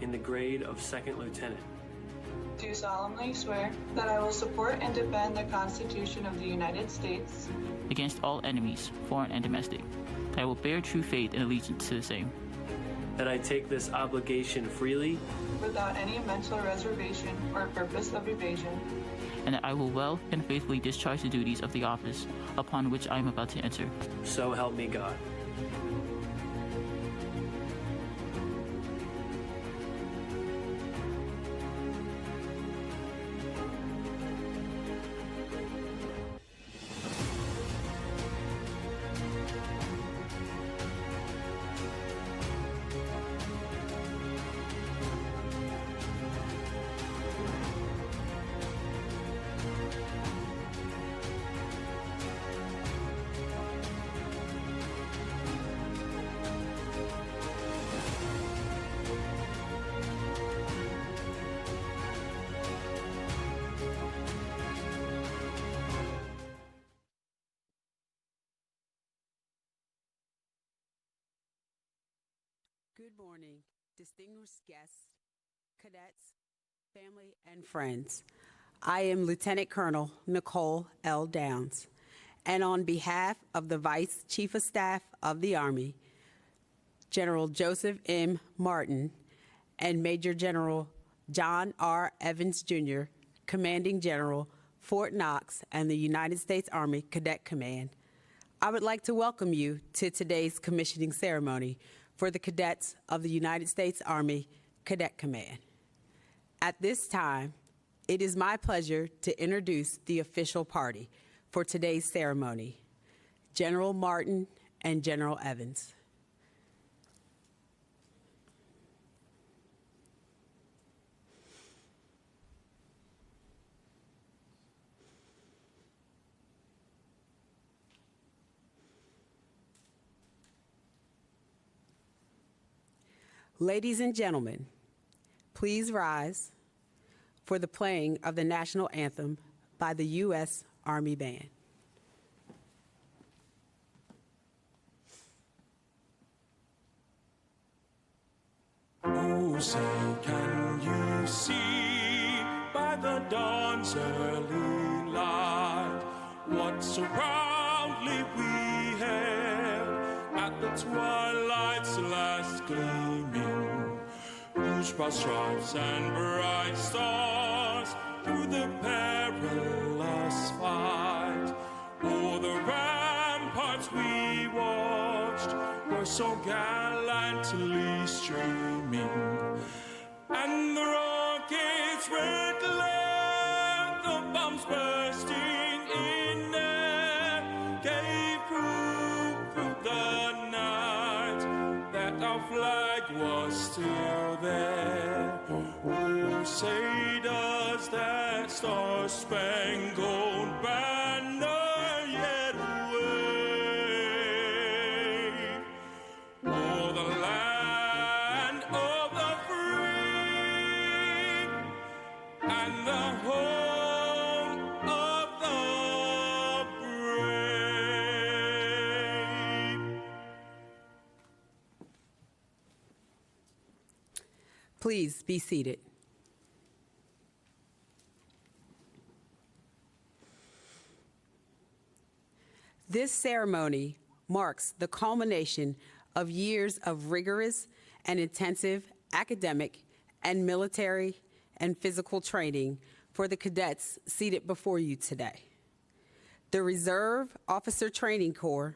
in the grade of second lieutenant. Do solemnly swear that I will support and defend the Constitution of the United States against all enemies, foreign and domestic. That I will bear true faith and allegiance to the same. That I take this obligation freely, without any mental reservation or purpose of evasion. And that I will well and faithfully discharge the duties of the office upon which I am about to enter. So help me God. Good morning, distinguished guests, cadets, family, and friends. I am Lieutenant Colonel Nicole L. Downs, and on behalf of the Vice Chief of Staff of the Army, General Joseph M. Martin, and Major General John R. Evans, Jr., Commanding General, Fort Knox, and the United States Army Cadet Command, I would like to welcome you to today's commissioning ceremony for the cadets of the United States Army Cadet Command. At this time, it is my pleasure to introduce the official party for today's ceremony, General Martin and General Evans. Ladies and gentlemen, please rise for the playing of the national anthem by the U.S. Army Band. Oh, say, can you see by the dawn's early light what so proudly we hailed at the twilight's last gleaming, whose broad stripes and bright stars through the perilous fight o'er the ramparts we watched were so gallantly streaming, and the rockets' red glare, the bombs bursting in air, gave proof through the night that our flag was still there. Oh, say does that star-spangled banner yet wave o'er the land of the free and the home of the brave? Please be seated. This ceremony marks the culmination of years of rigorous and intensive academic and military and physical training for the cadets seated before you today. The Reserve Officer Training Corps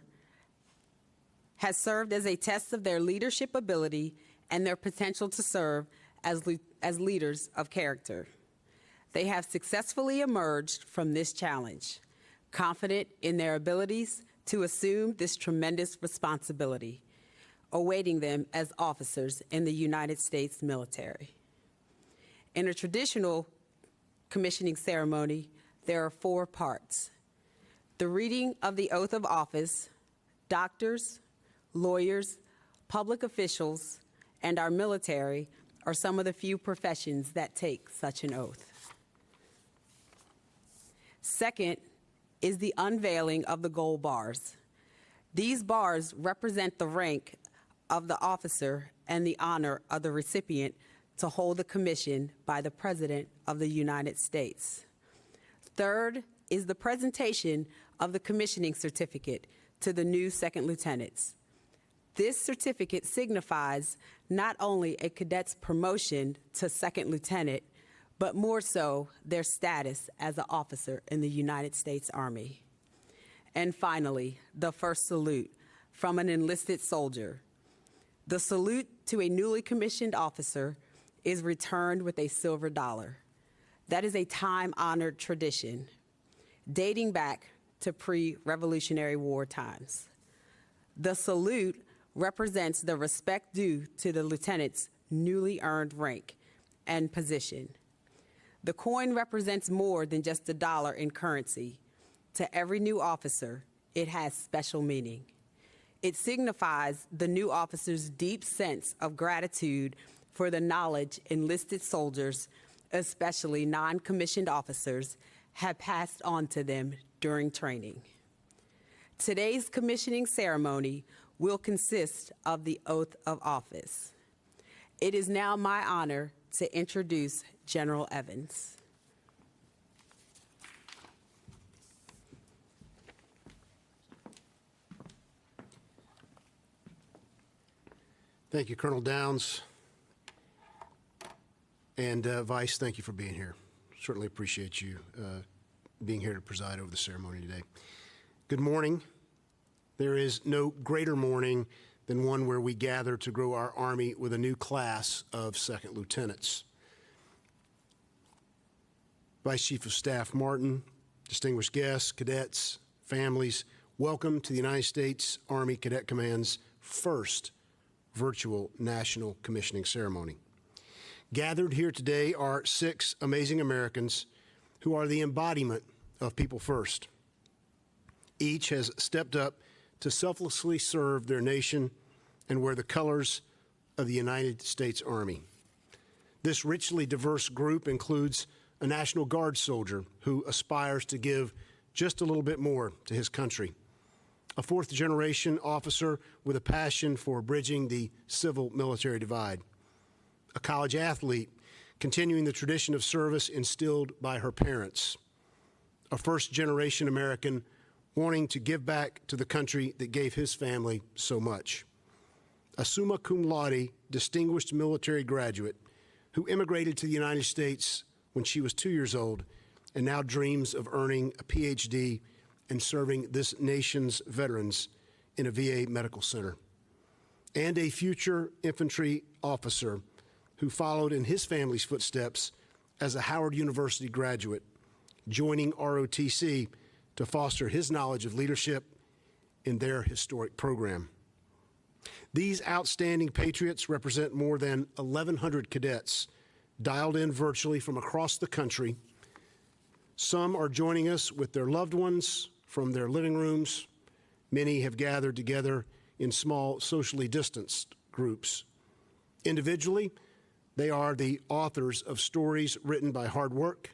has served as a test of their leadership ability and their potential to serve as leaders of character. They have successfully emerged from this challenge, confident in their abilities to assume this tremendous responsibility, awaiting them as officers in the United States military. In a traditional commissioning ceremony, there are 4 parts: the reading of the oath of office. Doctors, lawyers, public officials, and our military are some of the few professions that take such an oath. Second is the unveiling of the gold bars. These bars represent the rank of the officer and the honor of the recipient to hold the commission by the President of the United States. Third is the presentation of the commissioning certificate to the new second lieutenants. This certificate signifies not only a cadet's promotion to second lieutenant, but more so their status as an officer in the United States Army. And finally, the first salute from an enlisted soldier. The salute to a newly commissioned officer is returned with a silver dollar. That is a time-honored tradition dating back to pre-Revolutionary War times. The salute represents the respect due to the lieutenant's newly earned rank and position. The coin represents more than just a dollar in currency. To every new officer, it has special meaning. It signifies the new officer's deep sense of gratitude for the knowledge enlisted soldiers, especially non-commissioned officers, have passed on to them during training. Today's commissioning ceremony will consist of the oath of office. It is now my honor to introduce General Evans. Thank you, Colonel Downs. And Vice, thank you for being here. Certainly appreciate you being here to preside over the ceremony today. Good morning. There is no greater morning than one where we gather to grow our Army with a new class of second lieutenants. Vice Chief of Staff Martin, distinguished guests, cadets, families, welcome to the United States Army Cadet Command's first virtual National Commissioning Ceremony. Gathered here today are 6 amazing Americans who are the embodiment of people first. Each has stepped up to selflessly serve their nation and wear the colors of the United States Army. This richly diverse group includes a National Guard soldier who aspires to give just a little bit more to his country, a fourth-generation officer with a passion for bridging the civil-military divide, a college athlete continuing the tradition of service instilled by her parents, a first-generation American wanting to give back to the country that gave his family so much, a summa cum laude distinguished military graduate who immigrated to the United States when she was 2 years old and now dreams of earning a PhD and serving this nation's veterans in a VA medical center, and a future infantry officer who followed in his family's footsteps as a Howard University graduate, joining ROTC to foster his knowledge of leadership in their historic program. These outstanding patriots represent more than 1,100 cadets dialed in virtually from across the country. Some are joining us with their loved ones from their living rooms. Many have gathered together in small, socially distanced groups. Individually, they are the authors of stories written by hard work,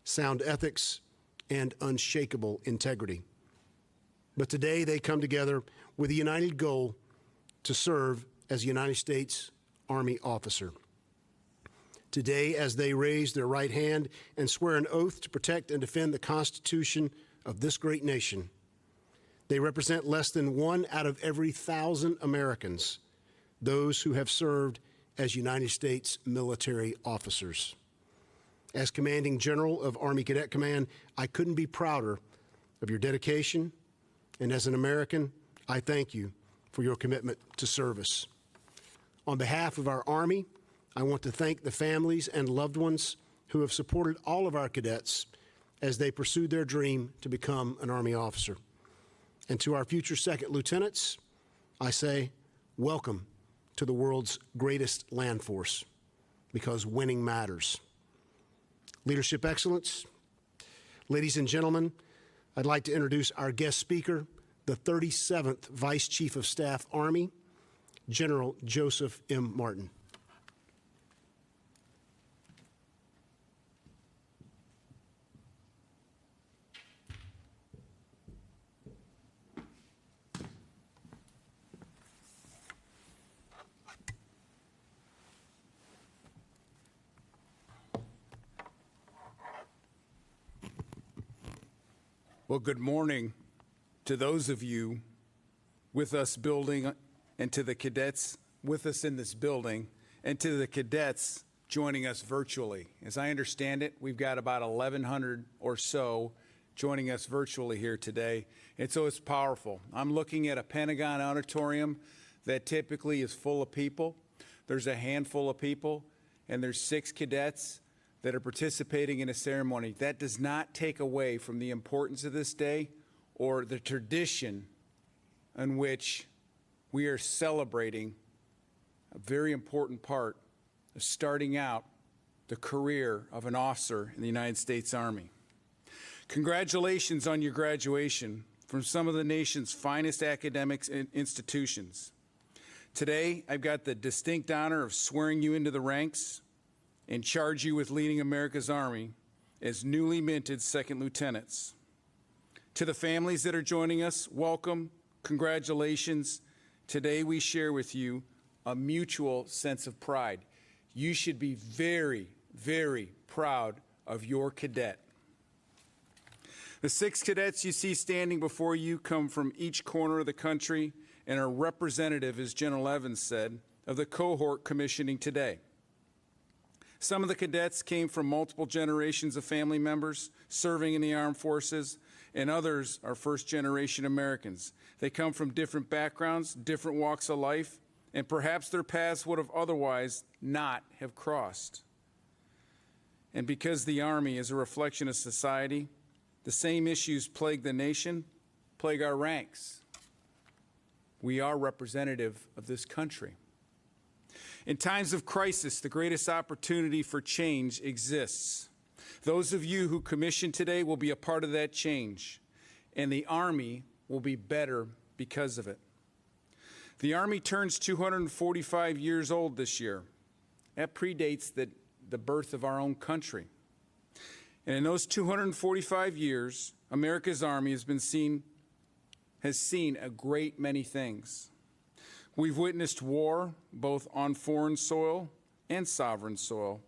sound ethics, and unshakable integrity. But today they come together with a united goal to serve as a United States Army officer. Today, as they raise their right hand and swear an oath to protect and defend the Constitution of this great nation, they represent less than 1 out of every 1,000 Americans, those who have served as United States military officers. As Commanding General of Army Cadet Command, I couldn't be prouder of your dedication, and as an American, I thank you for your commitment to service. On behalf of our Army, I want to thank the families and loved ones who have supported all of our cadets as they pursued their dream to become an Army officer. And to our future second lieutenants, I say, welcome to the world's greatest land force, because winning matters. Leadership excellence. Ladies and gentlemen, I'd like to introduce our guest speaker, the 37th Vice Chief of Staff Army, General Joseph M. Martin. Well, good morning to those of you with us building, and to the cadets with us in this building, and to the cadets joining us virtually. As I understand it, we've got about 1,100 or so joining us virtually here today, and so it's powerful. I'm looking at a Pentagon auditorium that typically is full of people. There's a handful of people, and there's 6 cadets that are participating in a ceremony. That does not take away from the importance of this day or the tradition in which we are celebrating a very important part of starting out the career of an officer in the United States Army. Congratulations on your graduation from some of the nation's finest academic institutions. Today, I've got the distinct honor of swearing you into the ranks and charge you with leading America's Army as newly minted second lieutenants. To the families that are joining us, welcome, congratulations. Today we share with you a mutual sense of pride. You should be very, very proud of your cadet. The 6 cadets you see standing before you come from each corner of the country and are representative, as General Evans said, of the cohort commissioning today. Some of the cadets came from multiple generations of family members serving in the armed forces, and others are first-generation Americans. They come from different backgrounds, different walks of life, and perhaps their paths would have otherwise not have crossed. And because the Army is a reflection of society, the same issues plague the nation, plague our ranks. We are representative of this country. In times of crisis, the greatest opportunity for change exists. Those of you who commission today will be a part of that change, and the Army will be better because of it. The Army turns 245 years old this year. That predates the birth of our own country. And in those 245 years, America's Army has seen a great many things. We've witnessed war, both on foreign soil and sovereign soil,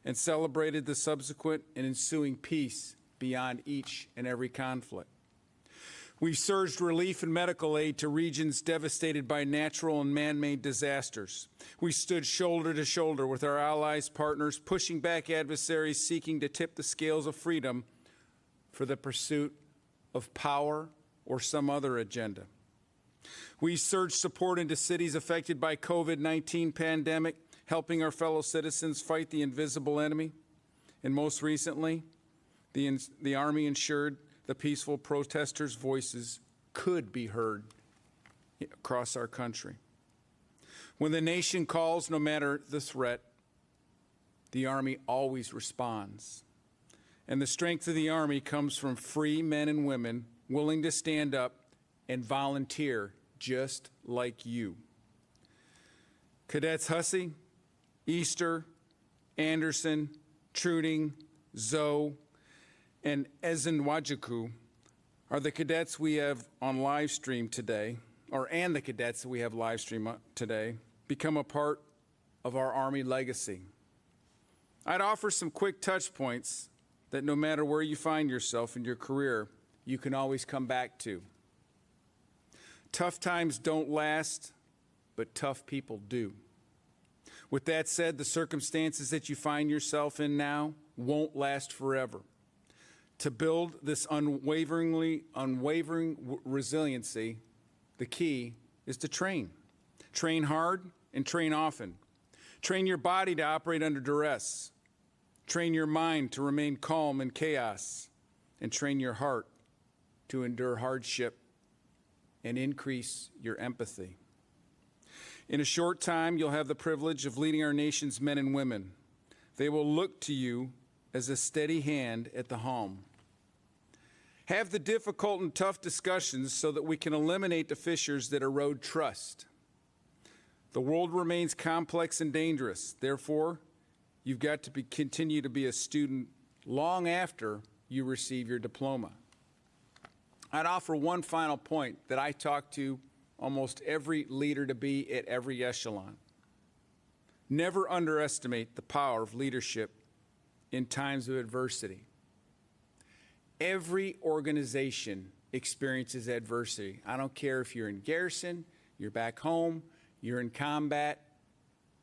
and celebrated the subsequent and ensuing peace beyond each and every conflict. We've surged relief and medical aid to regions devastated by natural and man-made disasters. We stood shoulder to shoulder with our allies, partners, pushing back adversaries seeking to tip the scales of freedom for the pursuit of power or some other agenda. We surged support into cities affected by COVID-19 pandemic, helping our fellow citizens fight the invisible enemy. And most recently, the Army ensured the peaceful protesters' voices could be heard across our country. When the nation calls, no matter the threat, the Army always responds. And the strength of the Army comes from free men and women willing to stand up and volunteer just like you. Cadets Hussey, Easter, Anderson, Truding, Zoe, and Ezenwajuku are the cadets we have on live stream today, and the cadets that we have live stream today, become a part of our Army legacy. I'd offer some quick touch points that no matter where you find yourself in your career, you can always come back to. Tough times don't last, but tough people do. With that said, the circumstances that you find yourself in now won't last forever. To build this unwavering resiliency, the key is to train. Train hard and train often. Train your body to operate under duress. Train your mind to remain calm in chaos. And train your heart to endure hardship and increase your empathy. In a short time, you'll have the privilege of leading our nation's men and women. They will look to you as a steady hand at the helm. Have the difficult and tough discussions so that we can eliminate the fissures that erode trust. The world remains complex and dangerous. Therefore, you've got to continue to be a student long after you receive your diploma. I'd offer one final point that I talk to almost every leader to be at every echelon. Never underestimate the power of leadership in times of adversity. Every organization experiences adversity. I don't care if you're in garrison, you're back home, you're in combat,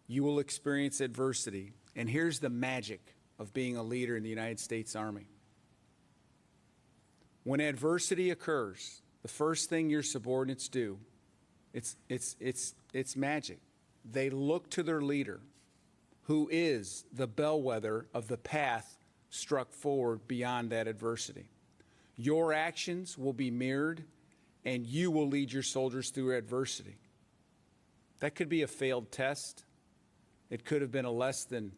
you will experience adversity. And here's the magic of being a leader in the United States Army. When adversity occurs, the first thing your subordinates do, it's magic. They look to their leader, who is the bellwether of the path struck forward beyond that adversity. Your actions will be mirrored, and you will lead your soldiers through adversity. That could be a failed test. It could have been a less than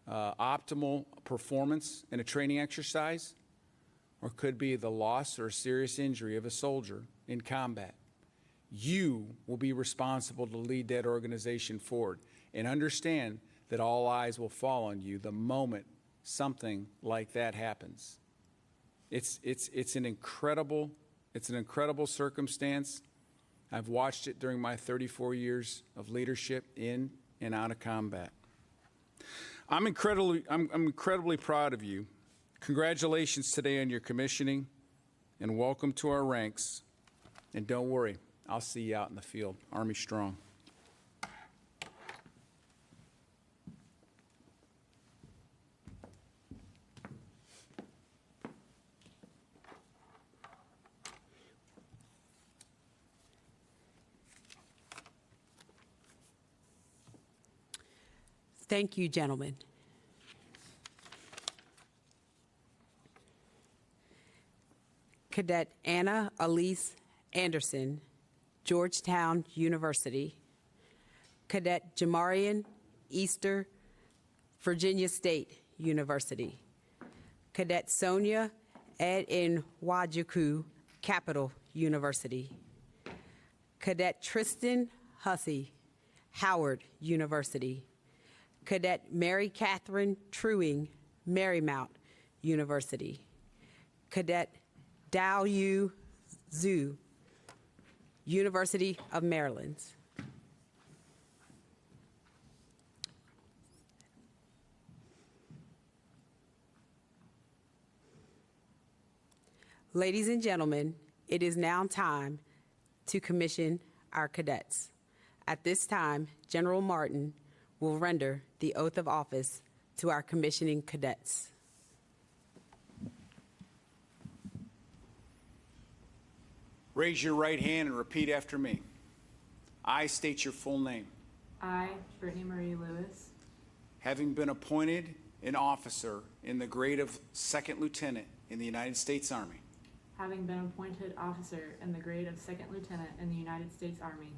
optimal performance in a training exercise, or could be the loss or serious injury of a soldier in combat. You will be responsible to lead that organization forward, and understand that all eyes will fall on you the moment something like that happens. It's an incredible circumstance. I've watched it during my 34 years of leadership in and out of combat. I'm incredibly proud of you. Congratulations today on your commissioning, and welcome to our ranks. And don't worry, I'll see you out in the field. Army strong. Thank you, gentlemen. Cadet Anna Elise Anderson, Georgetown University. Cadet Jamarian Easter, Virginia State University. Cadet Sonia Edinwajuku, Capital University. Cadet Tristan Hussey, Howard University. Cadet Mary Catherine Truing, Marymount University. Cadet Dao Yu Zhu, University of Maryland. Ladies and gentlemen, it is now time to commission our cadets. At this time, General Martin will render the oath of office to our commissioning cadets. Raise your right hand and repeat after me. I state your full name. I, Brittany Marie Lewis, Having been appointed an officer in the grade of second lieutenant in the United States Army, having been appointed officer in the grade of second lieutenant in the United States Army,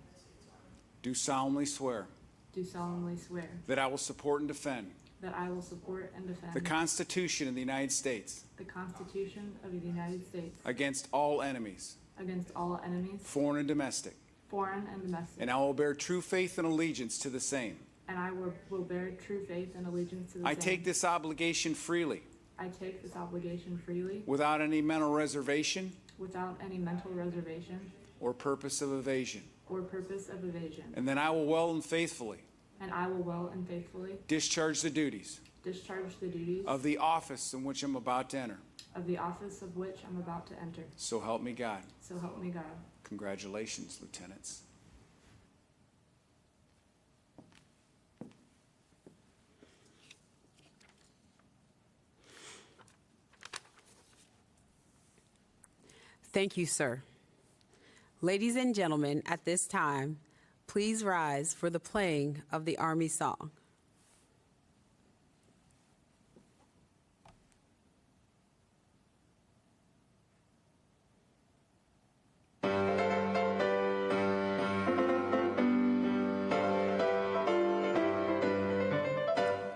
do solemnly swear do solemnly swear that I will support and defend that I will support and defend the Constitution of the United States the Constitution of the United States against all enemies, against all enemies, foreign and domestic, foreign and domestic, and I will bear true faith and allegiance to the same. and I will bear true faith and allegiance to the I same. take this obligation freely, I take this obligation freely, without any mental reservation without any mental reservation or purpose of evasion, or purpose of evasion, and that I will well and faithfully and I will well and faithfully discharge the duties discharge the duties of the office in which I'm about to enter. of the office of which I'm about to enter. So help me God. So help me God. Congratulations, lieutenants. Thank you, sir. Ladies and gentlemen, at this time, please rise for the playing of the Army song.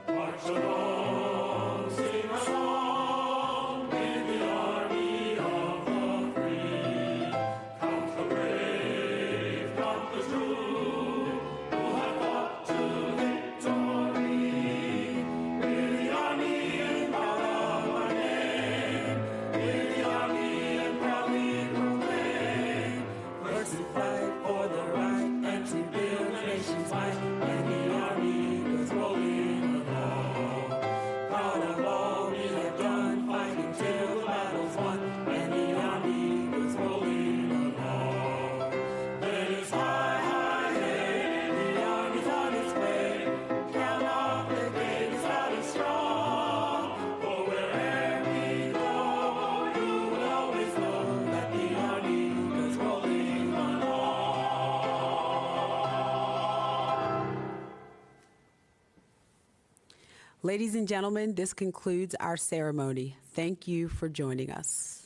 March along, sing a song with the army of the free. Count the brave, count the true, who have fought to victory. Ladies and gentlemen, this concludes our ceremony. Thank you for joining us.